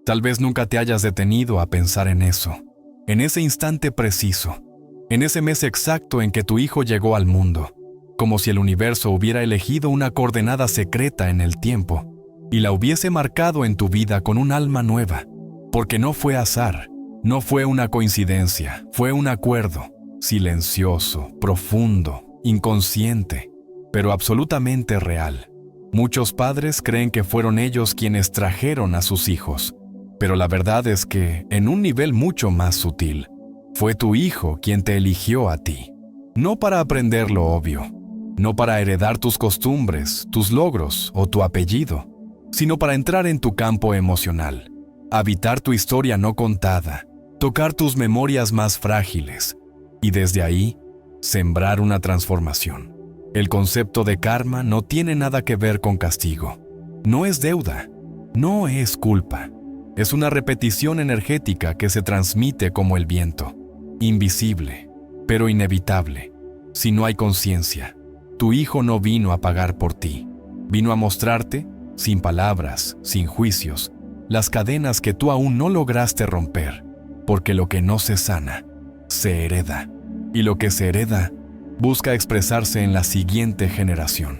Tal vez nunca te hayas detenido a pensar en eso, en ese instante preciso, en ese mes exacto en que tu hijo llegó al mundo, como si el universo hubiera elegido una coordenada secreta en el tiempo y la hubiese marcado en tu vida con un alma nueva, porque no fue azar, no fue una coincidencia, fue un acuerdo, silencioso, profundo, inconsciente, pero absolutamente real. Muchos padres creen que fueron ellos quienes trajeron a sus hijos, pero la verdad es que, en un nivel mucho más sutil, fue tu hijo quien te eligió a ti. No para aprender lo obvio, no para heredar tus costumbres, tus logros o tu apellido, sino para entrar en tu campo emocional, habitar tu historia no contada, tocar tus memorias más frágiles y desde ahí, sembrar una transformación. El concepto de karma no tiene nada que ver con castigo. No es deuda, no es culpa. Es una repetición energética que se transmite como el viento, invisible, pero inevitable. Si no hay conciencia, tu hijo no vino a pagar por ti. Vino a mostrarte, sin palabras, sin juicios, las cadenas que tú aún no lograste romper, porque lo que no se sana, se hereda. Y lo que se hereda, busca expressar-se en la siguiente geração.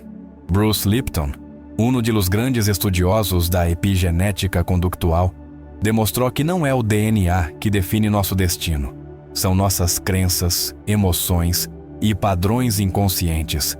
Bruce Lipton, um dos grandes estudiosos da epigenética conductual, demonstrou que não é o DNA que define nosso destino. São nossas crenças, emoções e padrões inconscientes.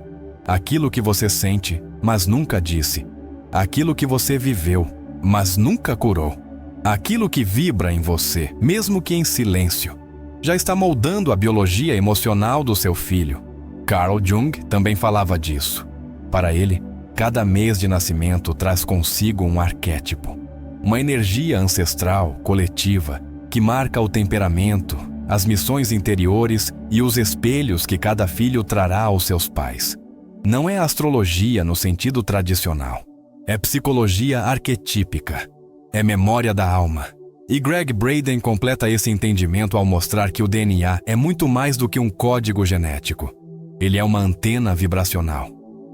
Aquilo que você sente, mas nunca disse. Aquilo que você viveu, mas nunca curou. Aquilo que vibra em você, mesmo que em silêncio, já está moldando a biologia emocional do seu filho. Carl Jung também falava disso. Para ele, cada mês de nascimento traz consigo um arquétipo, uma energia ancestral, coletiva, que marca o temperamento, as missões interiores e os espelhos que cada filho trará aos seus pais. Não é astrologia no sentido tradicional. É psicologia arquetípica. É memória da alma. E Greg Braden completa esse entendimento ao mostrar que o DNA é muito mais do que um código genético. Ele é uma antena vibracional.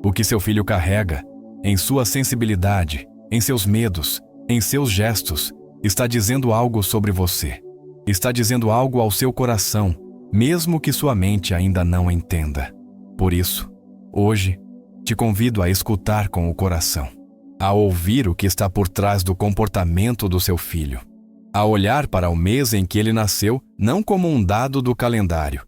O que seu filho carrega, em sua sensibilidade, em seus medos, em seus gestos, está dizendo algo sobre você. Está dizendo algo ao seu coração, mesmo que sua mente ainda não entenda. Por isso, hoje, te convido a escutar com o coração, a ouvir o que está por trás do comportamento do seu filho, a olhar para o mês em que ele nasceu não como um dado do calendário,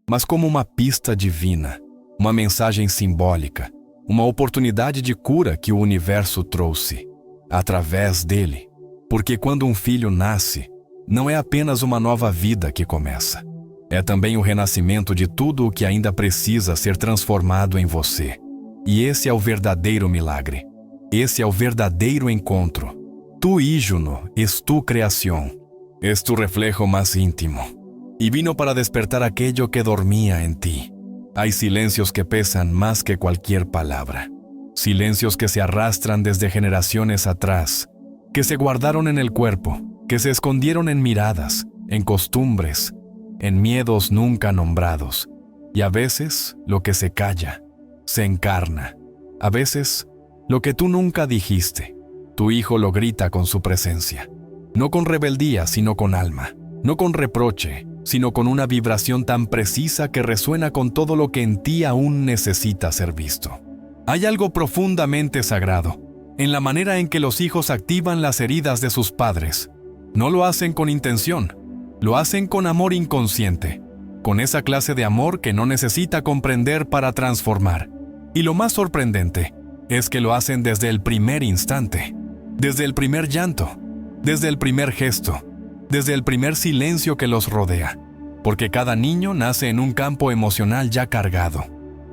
mas como uma pista divina, uma mensagem simbólica, uma oportunidade de cura que o universo trouxe, através dele. Porque quando um filho nasce, não é apenas uma nova vida que começa. É também o renascimento de tudo o que ainda precisa ser transformado em você. E esse é o verdadeiro milagre. Esse é o verdadeiro encontro. Tu íjuno es tu creación. Es tu reflejo más íntimo. Y vino para despertar aquello que dormía en ti. Hay silencios que pesan más que cualquier palabra. Silencios que se arrastran desde generaciones atrás, que se guardaron en el cuerpo, que se escondieron en miradas, en costumbres, en miedos nunca nombrados. Y a veces, lo que se calla, se encarna. A veces, lo que tú nunca dijiste, tu hijo lo grita con su presencia. No con rebeldía, sino con alma. No con reproche, sino con una vibración tan precisa que resuena con todo lo que en ti aún necesita ser visto. Hay algo profundamente sagrado en la manera en que los hijos activan las heridas de sus padres. No lo hacen con intención, lo hacen con amor inconsciente, con esa clase de amor que no necesita comprender para transformar. Y lo más sorprendente es que lo hacen desde el primer instante, desde el primer llanto, desde el primer gesto, desde el primer silencio que los rodea, porque cada niño nace en un campo emocional ya cargado,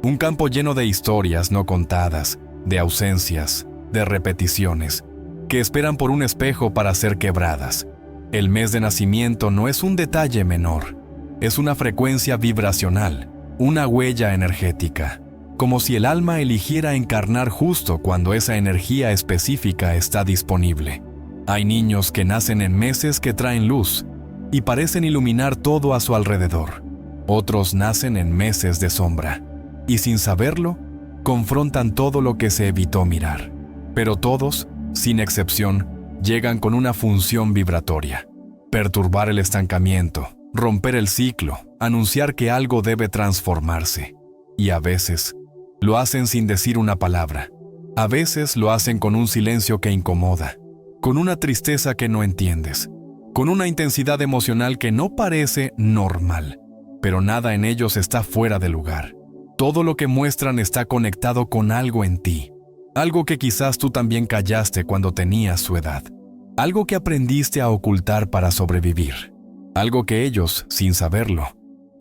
un campo lleno de historias no contadas, de ausencias, de repeticiones, que esperan por un espejo para ser quebradas. El mes de nacimiento no es un detalle menor, es una frecuencia vibracional, una huella energética, como si el alma eligiera encarnar justo cuando esa energía específica está disponible. Hay niños que nacen en meses que traen luz y parecen iluminar todo a su alrededor. Otros nacen en meses de sombra y sin saberlo, confrontan todo lo que se evitó mirar. Pero todos, sin excepción, llegan con una función vibratoria: perturbar el estancamiento, romper el ciclo, anunciar que algo debe transformarse. Y a veces lo hacen sin decir una palabra. A veces lo hacen con un silencio que incomoda, con una tristeza que no entiendes, con una intensidad emocional que no parece normal, pero nada en ellos está fuera de lugar. Todo lo que muestran está conectado con algo en ti, algo que quizás tú también callaste cuando tenías su edad, algo que aprendiste a ocultar para sobrevivir, algo que ellos, sin saberlo,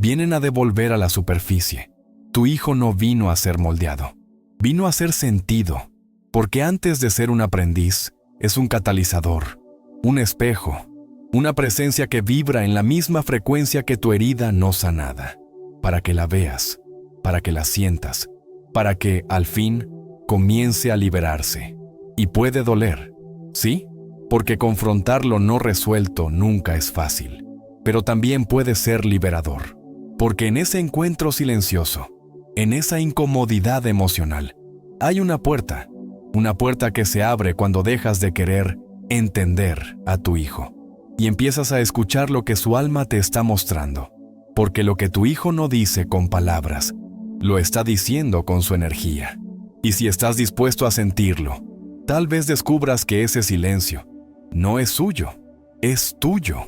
vienen a devolver a la superficie. Tu hijo no vino a ser moldeado, vino a ser sentido, porque antes de ser un aprendiz, es un catalizador, un espejo, una presencia que vibra en la misma frecuencia que tu herida no sanada, para que la veas, para que la sientas, para que, al fin, comience a liberarse. Y puede doler, ¿sí? Porque confrontar lo no resuelto nunca es fácil, pero también puede ser liberador, porque en ese encuentro silencioso, en esa incomodidad emocional, hay una puerta que se abre cuando dejas de querer entender a tu hijo y empiezas a escuchar lo que su alma te está mostrando, porque lo que tu hijo no dice con palabras, lo está diciendo con su energía. Y si estás dispuesto a sentirlo, tal vez descubras que ese silencio no es suyo, es tuyo,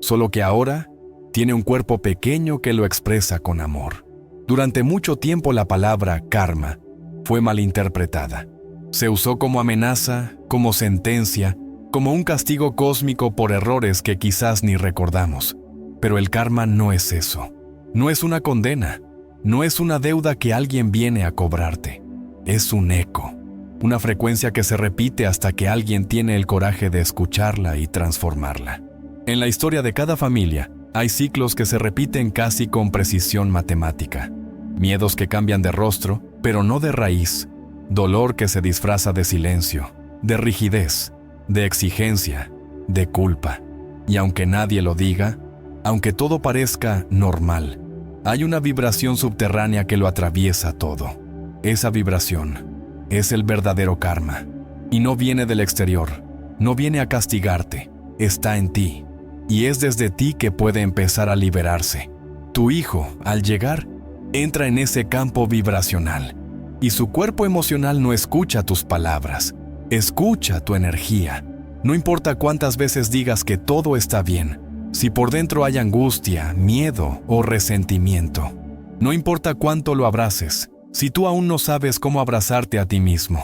solo que ahora tiene un cuerpo pequeño que lo expresa con amor. Durante mucho tiempo la palabra karma fue malinterpretada. Se usó como amenaza, como sentencia, como un castigo cósmico por errores que quizás ni recordamos. Pero el karma no es eso. No es una condena. No es una deuda que alguien viene a cobrarte. Es un eco, una frecuencia que se repite hasta que alguien tiene el coraje de escucharla y transformarla. En la historia de cada familia, hay ciclos que se repiten casi con precisión matemática. Miedos que cambian de rostro, pero no de raíz. Dolor que se disfraza de silencio, de rigidez, de exigencia, de culpa. Y aunque nadie lo diga, aunque todo parezca normal, hay una vibración subterránea que lo atraviesa todo. Esa vibración es el verdadero karma. Y no viene del exterior, no viene a castigarte, está en ti. Y es desde ti que puede empezar a liberarse. Tu hijo, al llegar, entra en ese campo vibracional. Y su cuerpo emocional no escucha tus palabras, escucha tu energía. No importa cuántas veces digas que todo está bien, si por dentro hay angustia, miedo o resentimiento. No importa cuánto lo abraces, si tú aún no sabes cómo abrazarte a ti mismo.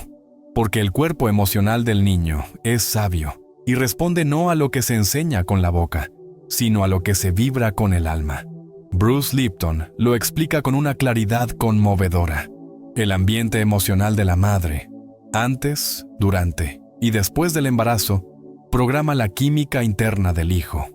Porque el cuerpo emocional del niño es sabio y responde no a lo que se enseña con la boca, sino a lo que se vibra con el alma. Bruce Lipton lo explica con una claridad conmovedora. El ambiente emocional de la madre, antes, durante y después del embarazo, programa la química interna del hijo.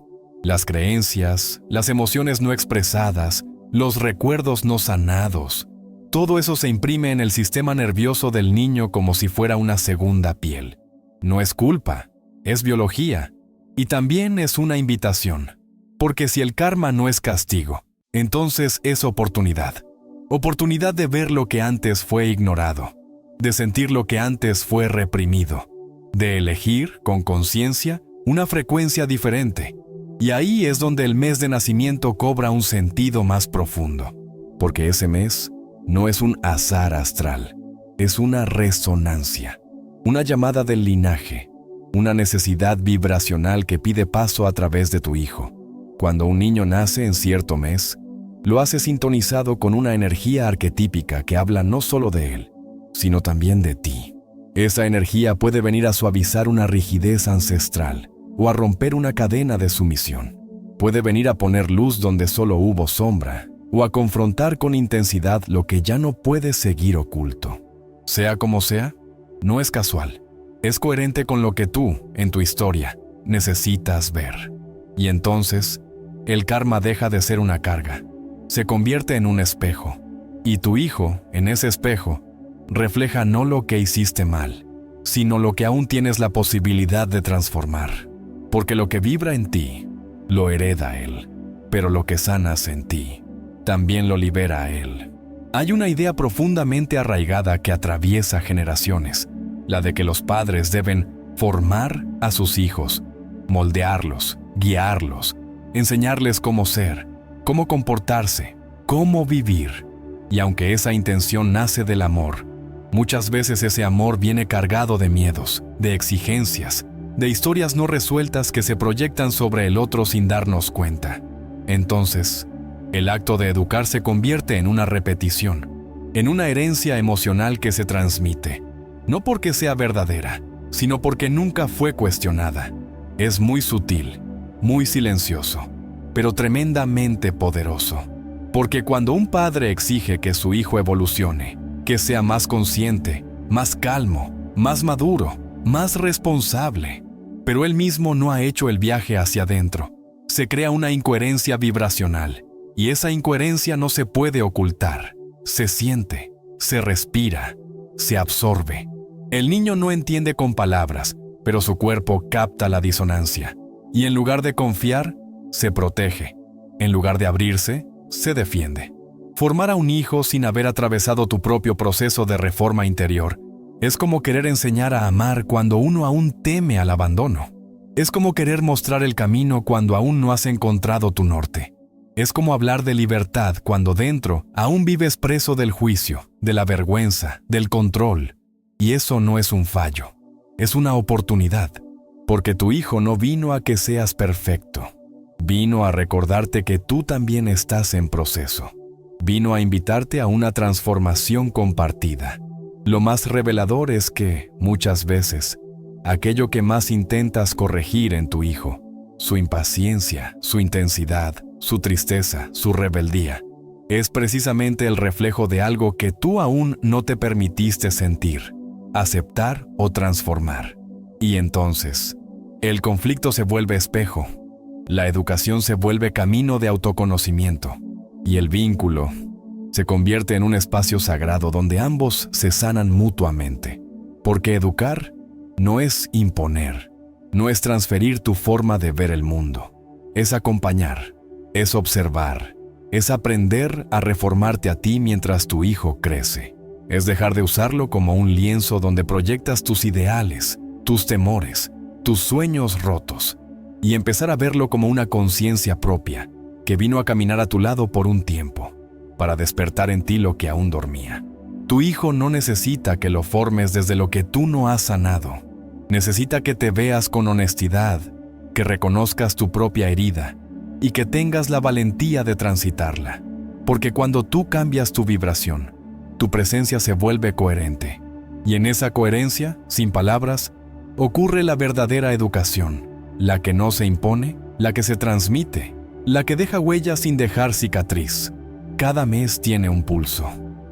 Las creencias, las emociones no expresadas, los recuerdos no sanados, todo eso se imprime en el sistema nervioso del niño como si fuera una segunda piel. No es culpa, es biología. Y también es una invitación. Porque si el karma no es castigo, entonces es oportunidad. Oportunidad de ver lo que antes fue ignorado, de sentir lo que antes fue reprimido, de elegir, con conciencia, una frecuencia diferente. Y ahí es donde el mes de nacimiento cobra un sentido más profundo, porque ese mes no es un azar astral, es una resonancia, una llamada del linaje, una necesidad vibracional que pide paso a través de tu hijo. Cuando un niño nace en cierto mes, lo hace sintonizado con una energía arquetípica que habla no solo de él, sino también de ti. Esa energía puede venir a suavizar una rigidez ancestral o a romper una cadena de sumisión. Puede venir a poner luz donde solo hubo sombra o a confrontar con intensidad lo que ya no puede seguir oculto. Sea como sea, no es casual. Es coherente con lo que tú, en tu historia, necesitas ver. Y entonces, el karma deja de ser una carga. Se convierte en un espejo. Y tu hijo, en ese espejo, refleja no lo que hiciste mal, sino lo que aún tienes la posibilidad de transformar. Porque lo que vibra en ti, lo hereda él. Pero lo que sanas en ti, también lo libera a él. Hay una idea profundamente arraigada que atraviesa generaciones, la de que los padres deben formar a sus hijos, moldearlos, guiarlos, enseñarles cómo ser, cómo comportarse, cómo vivir. Y aunque esa intención nace del amor, muchas veces ese amor viene cargado de miedos, de exigencias, de historias no resueltas que se proyectan sobre el otro sin darnos cuenta. Entonces, el acto de educar se convierte en una repetición, en una herencia emocional que se transmite, no porque sea verdadera, sino porque nunca fue cuestionada. Es muy sutil, muy silencioso, pero tremendamente poderoso. Porque cuando un padre exige que su hijo evolucione, que sea más consciente, más calmo, más maduro, más responsable, pero él mismo no ha hecho el viaje hacia adentro, se crea una incoherencia vibracional, y esa incoherencia no se puede ocultar. Se siente, se respira, se absorbe. El niño no entiende con palabras, pero su cuerpo capta la disonancia, y en lugar de confiar, se protege. En lugar de abrirse, se defiende. Formar a un hijo sin haber atravesado tu propio proceso de reforma interior es como querer enseñar a amar cuando uno aún teme al abandono. Es como querer mostrar el camino cuando aún no has encontrado tu norte. Es como hablar de libertad cuando dentro aún vives preso del juicio, de la vergüenza, del control. Y eso no es un fallo, es una oportunidad, porque tu hijo no vino a que seas perfecto. Vino a recordarte que tú también estás en proceso. Vino a invitarte a una transformación compartida. Lo más revelador es que, muchas veces, aquello que más intentas corregir en tu hijo, su impaciencia, su intensidad, su tristeza, su rebeldía, es precisamente el reflejo de algo que tú aún no te permitiste sentir, aceptar o transformar. Y entonces, el conflicto se vuelve espejo. La educación se vuelve camino de autoconocimiento y el vínculo se convierte en un espacio sagrado donde ambos se sanan mutuamente. Porque educar no es imponer, no es transferir tu forma de ver el mundo. Es acompañar, es observar, es aprender a reformarte a ti mientras tu hijo crece. Es dejar de usarlo como un lienzo donde proyectas tus ideales, tus temores, tus sueños rotos, y empezar a verlo como una conciencia propia que vino a caminar a tu lado por un tiempo, para despertar en ti lo que aún dormía. Tu hijo no necesita que lo formes desde lo que tú no has sanado. Necesita que te veas con honestidad, que reconozcas tu propia herida y que tengas la valentía de transitarla. Porque cuando tú cambias tu vibración, tu presencia se vuelve coherente. Y en esa coherencia, sin palabras, ocurre la verdadera educación. La que no se impone, la que se transmite, la que deja huella sin dejar cicatriz. Cada mes tiene un pulso,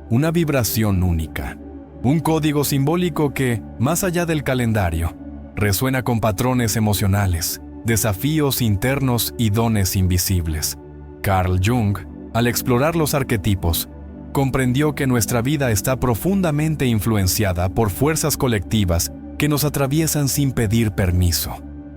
una vibración única, un código simbólico que, más allá del calendario, resuena con patrones emocionales, desafíos internos y dones invisibles. Carl Jung, al explorar los arquetipos, comprendió que nuestra vida está profundamente influenciada por fuerzas colectivas que nos atraviesan sin pedir permiso.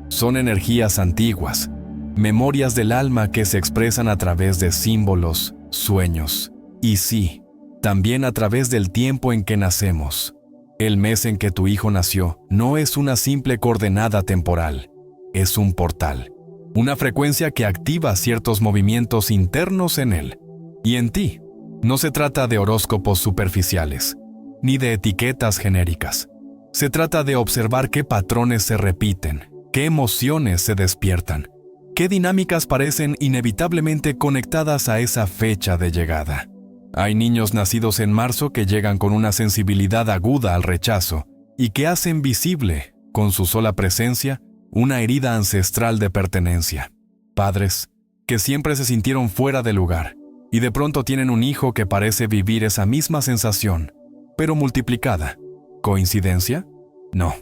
Son energías antiguas, memorias del alma que se expresan a través de símbolos, sueños, y sí, también a través del tiempo en que nacemos. El mes en que tu hijo nació no es una simple coordenada temporal, es un portal, una frecuencia que activa ciertos movimientos internos en él y en ti. No se trata de horóscopos superficiales, ni de etiquetas genéricas. Se trata de observar qué patrones se repiten, qué emociones se despiertan, qué dinámicas parecen inevitablemente conectadas a esa fecha de llegada. Hay niños nacidos en marzo que llegan con una sensibilidad aguda al rechazo y que hacen visible, con su sola presencia, una herida ancestral de pertenencia. Padres que siempre se sintieron fuera de lugar y de pronto tienen un hijo que parece vivir esa misma sensación, pero multiplicada. ¿Coincidencia? No.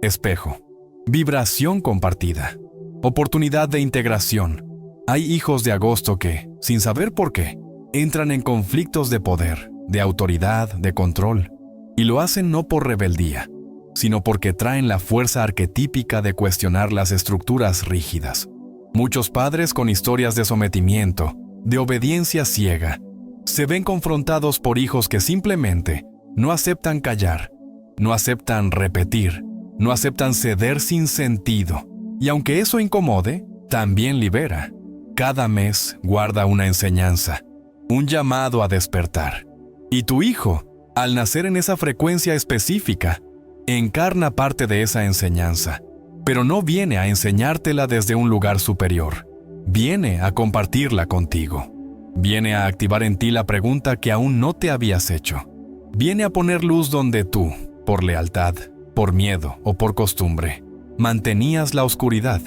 Espejo. Vibración compartida. Oportunidad de integración. Hay hijos de agosto que, sin saber por qué, entran en conflictos de poder, de autoridad, de control, y lo hacen no por rebeldía, sino porque traen la fuerza arquetípica de cuestionar las estructuras rígidas. Muchos padres con historias de sometimiento, de obediencia ciega, se ven confrontados por hijos que simplemente no aceptan callar, no aceptan repetir, no aceptan ceder sin sentido. Y aunque eso incomode, también libera. Cada mes guarda una enseñanza, un llamado a despertar. Y tu hijo, al nacer en esa frecuencia específica, encarna parte de esa enseñanza, pero no viene a enseñártela desde un lugar superior. Viene a compartirla contigo. Viene a activar en ti la pregunta que aún no te habías hecho. Viene a poner luz donde tú, por lealtad, por miedo o por costumbre, mantenías la oscuridad.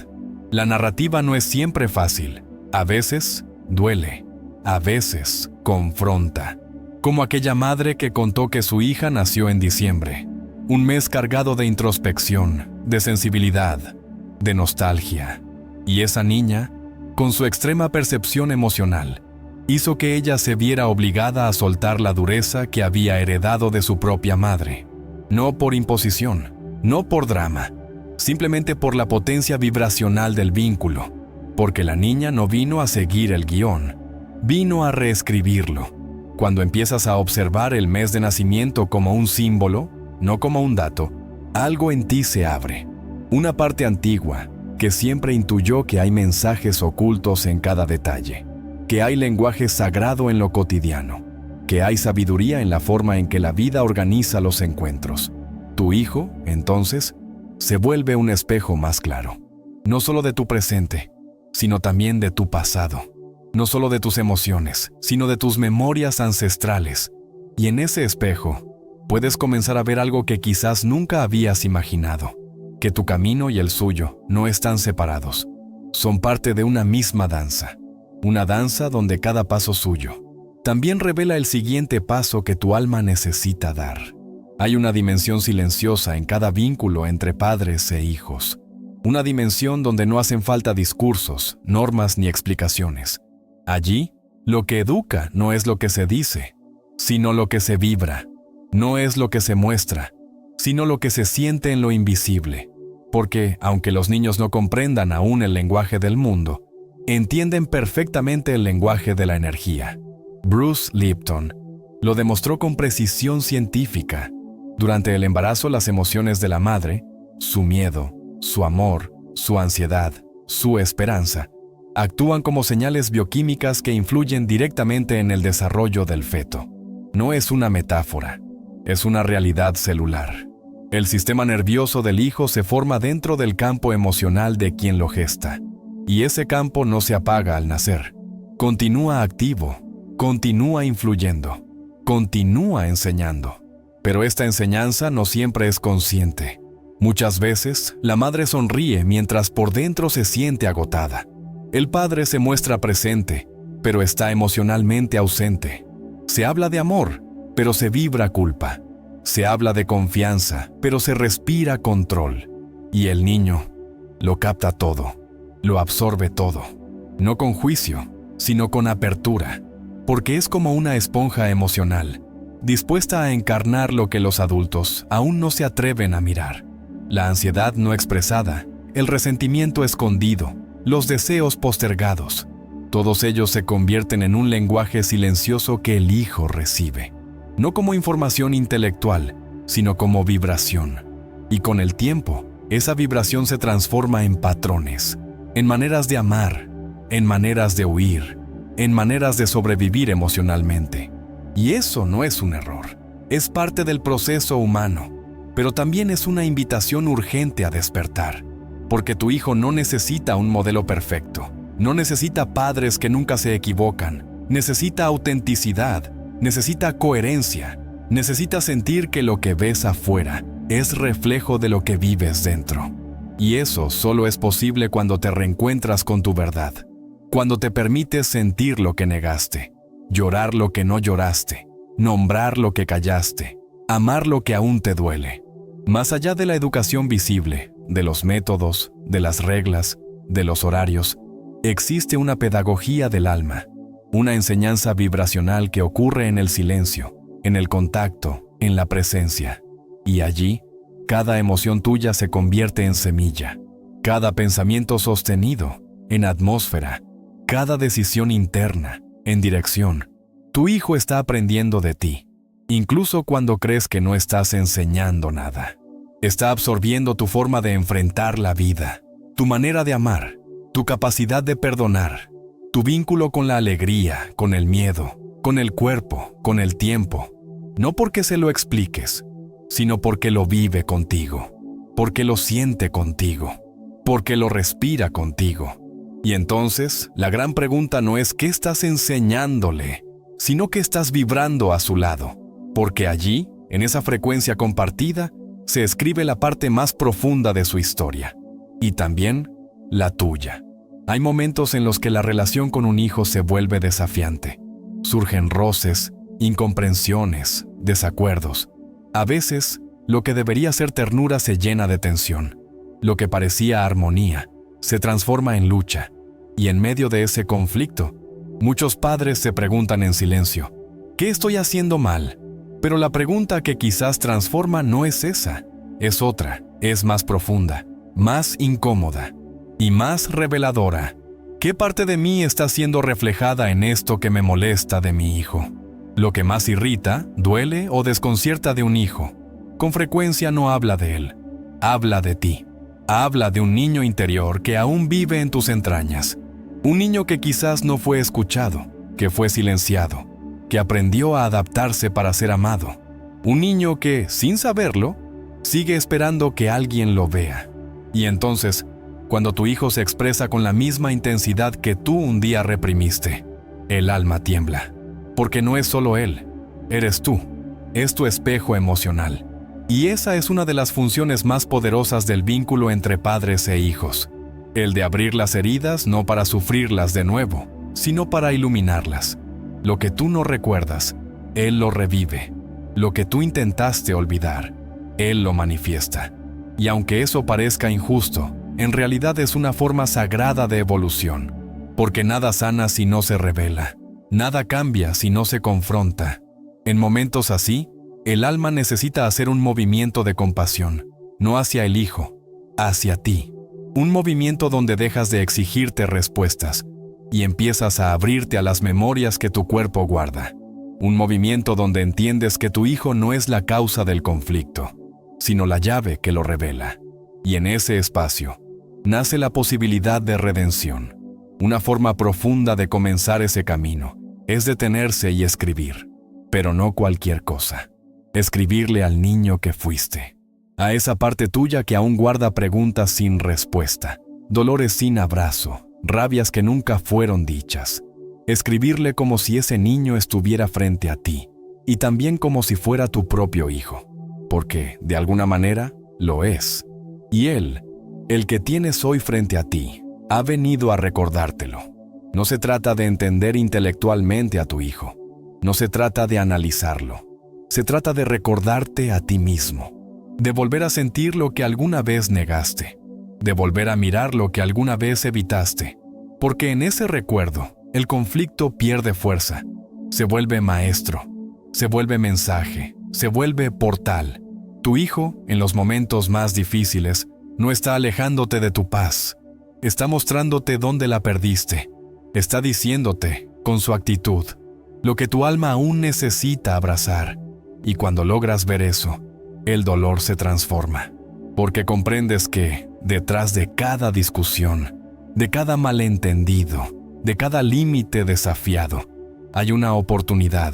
La narrativa no es siempre fácil. A veces duele. A veces confronta. Como aquella madre que contó que su hija nació en diciembre. Un mes cargado de introspección, de sensibilidad, de nostalgia. Y esa niña, con su extrema percepción emocional, hizo que ella se viera obligada a soltar la dureza que había heredado de su propia madre. No por imposición, no por drama, simplemente por la potencia vibracional del vínculo, porque la niña no vino a seguir el guión, vino a reescribirlo. Cuando empiezas a observar el mes de nacimiento como un símbolo, no como un dato, algo en ti se abre. Una parte antigua que siempre intuyó que hay mensajes ocultos en cada detalle, que hay lenguaje sagrado en lo cotidiano, que hay sabiduría en la forma en que la vida organiza los encuentros. Tu hijo, entonces, se vuelve un espejo más claro, no solo de tu presente, sino también de tu pasado, no solo de tus emociones, sino de tus memorias ancestrales. Y en ese espejo, puedes comenzar a ver algo que quizás nunca habías imaginado, que tu camino y el suyo no están separados, son parte de una misma danza, una danza donde cada paso suyo también revela el siguiente paso que tu alma necesita dar. Hay una dimensión silenciosa en cada vínculo entre padres e hijos, una dimensión donde no hacen falta discursos, normas ni explicaciones. Allí, lo que educa no es lo que se dice, sino lo que se vibra. No es lo que se muestra, sino lo que se siente en lo invisible. Porque, aunque los niños no comprendan aún el lenguaje del mundo, entienden perfectamente el lenguaje de la energía. Bruce Lipton lo demostró con precisión científica. Durante el embarazo, las emociones de la madre, su miedo, su amor, su ansiedad, su esperanza, actúan como señales bioquímicas que influyen directamente en el desarrollo del feto. No es una metáfora, es una realidad celular. El sistema nervioso del hijo se forma dentro del campo emocional de quien lo gesta, y ese campo no se apaga al nacer. Continúa activo, continúa influyendo, continúa enseñando. Pero esta enseñanza no siempre es consciente. Muchas veces, la madre sonríe mientras por dentro se siente agotada. El padre se muestra presente, pero está emocionalmente ausente. Se habla de amor, pero se vibra culpa. Se habla de confianza, pero se respira control. Y el niño lo capta todo, lo absorbe todo. No con juicio, sino con apertura, porque es como una esponja emocional, dispuesta a encarnar lo que los adultos aún no se atreven a mirar. La ansiedad no expresada, el resentimiento escondido, los deseos postergados, todos ellos se convierten en un lenguaje silencioso que el hijo recibe, no como información intelectual, sino como vibración. Y con el tiempo, esa vibración se transforma en patrones, en maneras de amar, en maneras de huir, en maneras de sobrevivir emocionalmente. Y eso no es un error, es parte del proceso humano, pero también es una invitación urgente a despertar, porque tu hijo no necesita un modelo perfecto, no necesita padres que nunca se equivocan, necesita autenticidad, necesita coherencia, necesita sentir que lo que ves afuera es reflejo de lo que vives dentro. Y eso solo es posible cuando te reencuentras con tu verdad, cuando te permites sentir lo que negaste, llorar lo que no lloraste, nombrar lo que callaste, amar lo que aún te duele. Más allá de la educación visible, de los métodos, de las reglas, de los horarios, existe una pedagogía del alma, una enseñanza vibracional que ocurre en el silencio, en el contacto, en la presencia. Y allí, cada emoción tuya se convierte en semilla, cada pensamiento sostenido, en atmósfera, cada decisión interna, en dirección. Tu hijo está aprendiendo de ti, incluso cuando crees que no estás enseñando nada. Está absorbiendo tu forma de enfrentar la vida, tu manera de amar, tu capacidad de perdonar, tu vínculo con la alegría, con el miedo, con el cuerpo, con el tiempo. No porque se lo expliques, sino porque lo vive contigo, porque lo siente contigo, porque lo respira contigo. Y entonces, la gran pregunta no es qué estás enseñándole, sino que estás vibrando a su lado, porque allí, en esa frecuencia compartida, se escribe la parte más profunda de su historia, y también la tuya. Hay momentos en los que la relación con un hijo se vuelve desafiante. Surgen roces, incomprensiones, desacuerdos. A veces, lo que debería ser ternura se llena de tensión. Lo que parecía armonía se transforma en lucha. Y en medio de ese conflicto, muchos padres se preguntan en silencio, ¿qué estoy haciendo mal? Pero la pregunta que quizás transforma no es esa, es otra, es más profunda, más incómoda y más reveladora. ¿Qué parte de mí está siendo reflejada en esto que me molesta de mi hijo? Lo que más irrita, duele o desconcierta de un hijo, con frecuencia no habla de él, habla de ti. Habla de un niño interior que aún vive en tus entrañas. Un niño que quizás no fue escuchado, que fue silenciado, que aprendió a adaptarse para ser amado. Un niño que, sin saberlo, sigue esperando que alguien lo vea. Y entonces, cuando tu hijo se expresa con la misma intensidad que tú un día reprimiste, el alma tiembla. Porque no es solo él, eres tú, es tu espejo emocional. Y esa es una de las funciones más poderosas del vínculo entre padres e hijos. El de abrir las heridas no para sufrirlas de nuevo, sino para iluminarlas. Lo que tú no recuerdas, Él lo revive. Lo que tú intentaste olvidar, Él lo manifiesta. Y aunque eso parezca injusto, en realidad es una forma sagrada de evolución. Porque nada sana si no se revela. Nada cambia si no se confronta. En momentos así, el alma necesita hacer un movimiento de compasión, no hacia el hijo, hacia ti. Un movimiento donde dejas de exigirte respuestas y empiezas a abrirte a las memorias que tu cuerpo guarda. Un movimiento donde entiendes que tu hijo no es la causa del conflicto, sino la llave que lo revela. Y en ese espacio, nace la posibilidad de redención. Una forma profunda de comenzar ese camino es detenerse y escribir, pero no cualquier cosa. Escribirle al niño que fuiste, a esa parte tuya que aún guarda preguntas sin respuesta, dolores sin abrazo, rabias que nunca fueron dichas. Escribirle como si ese niño estuviera frente a ti, y también como si fuera tu propio hijo, porque, de alguna manera, lo es. Y él, el que tienes hoy frente a ti, ha venido a recordártelo. No se trata de entender intelectualmente a tu hijo, no se trata de analizarlo. Se trata de recordarte a ti mismo, de volver a sentir lo que alguna vez negaste, de volver a mirar lo que alguna vez evitaste, porque en ese recuerdo el conflicto pierde fuerza, se vuelve maestro, se vuelve mensaje, se vuelve portal. Tu hijo, en los momentos más difíciles, no está alejándote de tu paz, está mostrándote dónde la perdiste, está diciéndote, con su actitud, lo que tu alma aún necesita abrazar. Y cuando logras ver eso, el dolor se transforma, porque comprendes que, detrás de cada discusión, de cada malentendido, de cada límite desafiado, hay una oportunidad,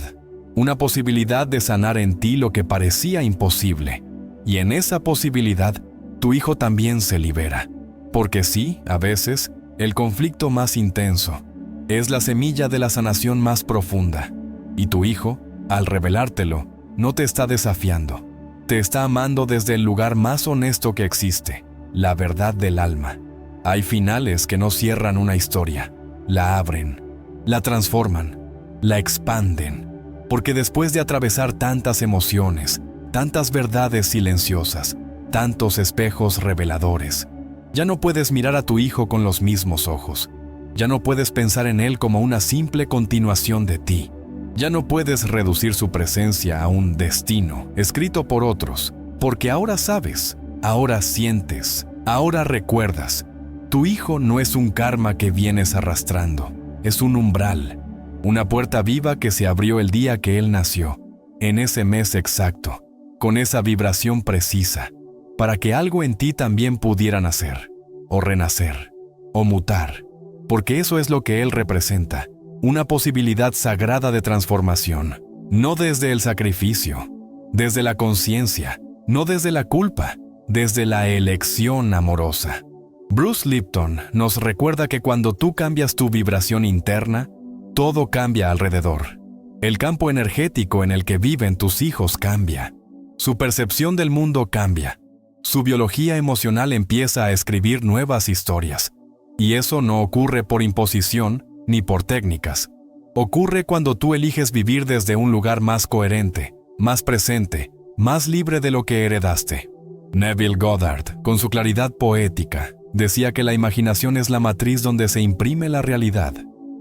una posibilidad de sanar en ti lo que parecía imposible. Y en esa posibilidad, tu hijo también se libera. Porque sí, a veces, el conflicto más intenso es la semilla de la sanación más profunda. Y tu hijo, al revelártelo, no te está desafiando, te está amando desde el lugar más honesto que existe, la verdad del alma. Hay finales que no cierran una historia, la abren, la transforman, la expanden, porque después de atravesar tantas emociones, tantas verdades silenciosas, tantos espejos reveladores, ya no puedes mirar a tu hijo con los mismos ojos, ya no puedes pensar en él como una simple continuación de ti. Ya no puedes reducir su presencia a un destino escrito por otros, porque ahora sabes, ahora sientes, ahora recuerdas. Tu hijo no es un karma que vienes arrastrando, es un umbral, una puerta viva que se abrió el día que él nació, en ese mes exacto, con esa vibración precisa, para que algo en ti también pudiera nacer, o renacer, o mutar, porque eso es lo que Él representa, una posibilidad sagrada de transformación, no desde el sacrificio, desde la conciencia, no desde la culpa, desde la elección amorosa. Bruce Lipton nos recuerda que cuando tú cambias tu vibración interna, todo cambia alrededor. El campo energético en el que viven tus hijos cambia. Su percepción del mundo cambia. Su biología emocional empieza a escribir nuevas historias. Y eso no ocurre por imposición ni por técnicas. Ocurre cuando tú eliges vivir desde un lugar más coherente, más presente, más libre de lo que heredaste. Neville Goddard, con su claridad poética, decía que la imaginación es la matriz donde se imprime la realidad.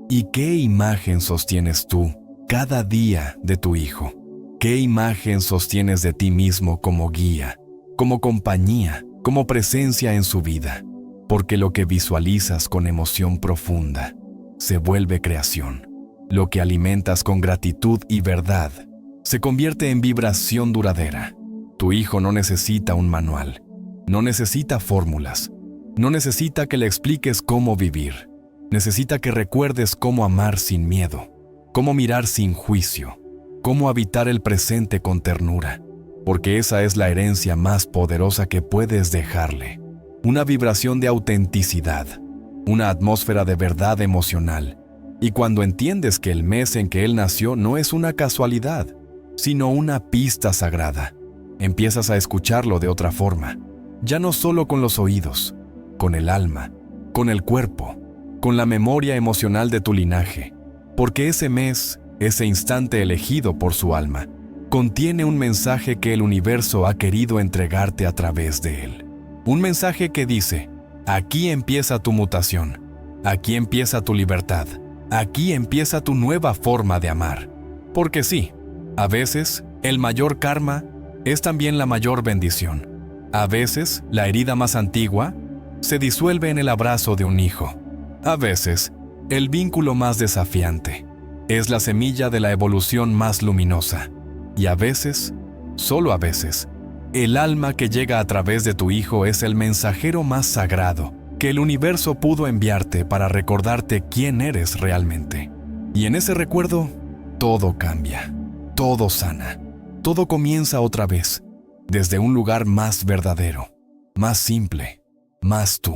¿Y qué imagen sostienes tú cada día de tu hijo? ¿Qué imagen sostienes de ti mismo como guía, como compañía, como presencia en su vida? Porque lo que visualizas con emoción profunda se vuelve creación. Lo que alimentas con gratitud y verdad se convierte en vibración duradera. Tu hijo no necesita un manual, no necesita fórmulas, no necesita que le expliques cómo vivir. Necesita que recuerdes cómo amar sin miedo, cómo mirar sin juicio, cómo habitar el presente con ternura, porque esa es la herencia más poderosa que puedes dejarle. Una vibración de autenticidad, una atmósfera de verdad emocional. Y cuando entiendes que el mes en que él nació no es una casualidad, sino una pista sagrada, empiezas a escucharlo de otra forma, ya no solo con los oídos, con el alma, con el cuerpo, con la memoria emocional de tu linaje, porque ese mes, ese instante elegido por su alma, contiene un mensaje que el universo ha querido entregarte a través de él. Un mensaje que dice, aquí empieza tu mutación, aquí empieza tu libertad, aquí empieza tu nueva forma de amar. Porque sí, a veces el mayor karma es también la mayor bendición. A veces la herida más antigua se disuelve en el abrazo de un hijo. A veces, el vínculo más desafiante es la semilla de la evolución más luminosa. Y a veces, solo a veces, el alma que llega a través de tu hijo es el mensajero más sagrado que el universo pudo enviarte para recordarte quién eres realmente. Y en ese recuerdo, todo cambia, todo sana, todo comienza otra vez, desde un lugar más verdadero, más simple, más tú.